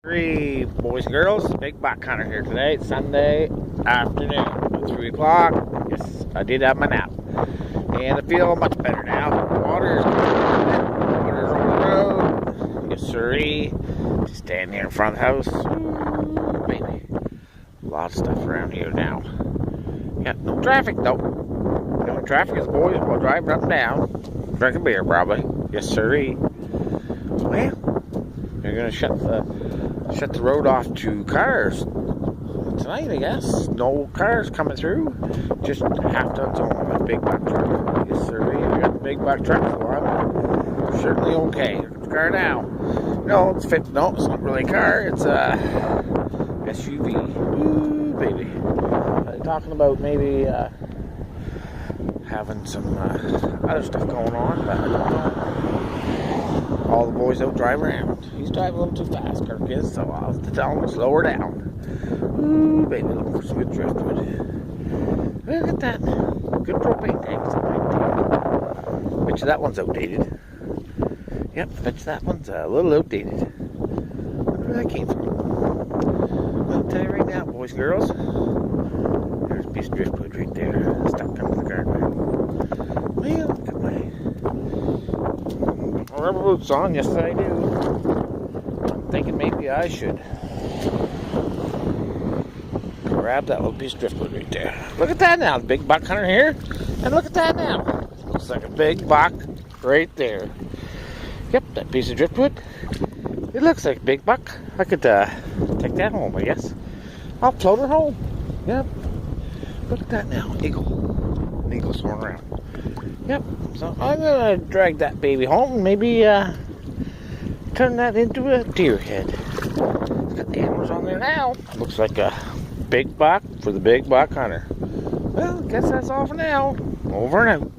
Three boys and girls, big buck hunter here today. It's Sunday afternoon, 3 o'clock. Yes, I did have my nap. And I feel much better now. Water's over the road. Yes, sirree. Just standing here in front of the house. Ooh, baby. A lot of stuff around here now. Yeah, no traffic though. The only traffic is boys while driving up and down. Drinking beer probably. Yes, sirree. Well, they're gonna shut the road off to cars tonight, I guess. No cars coming through. Just half tons on a big black truck. Yes, sir. I got the big black truck, so I'm certainly okay. It's a car now. No, it's not really a car. It's a SUV. Ooh, baby. I'm talking about maybe having some other stuff going on, but I don't know. All the boys out drive around. He's driving a little too fast, Kirk is, so I'll have to tell him to slow her down. Ooh, baby, looking for some good driftwood. Look at that. Good propane tanks. Bet you that one's outdated. Yep, bet you that one's a little outdated. Wonder where that came from. I'll tell you right now, boys and girls. There's a piece of driftwood right there. Stuck under the guardrail. Well, look at my rubber boots on. Yes, I do. I'm thinking maybe I should grab that little piece of driftwood right there. Look at that now, the big buck hunter here. And look at that now. Looks like a big buck right there. Yep, that piece of driftwood. It looks like a big buck. I could take that home, I guess. I'll float her home. Yep. Look at that now, eagle. An eagle soaring around. Yep, so I'm gonna drag that baby home and maybe turn that into a deer head. It's got the antlers on there now. Looks like a big buck for the big buck hunter. Well, I guess that's all for now. Over and out.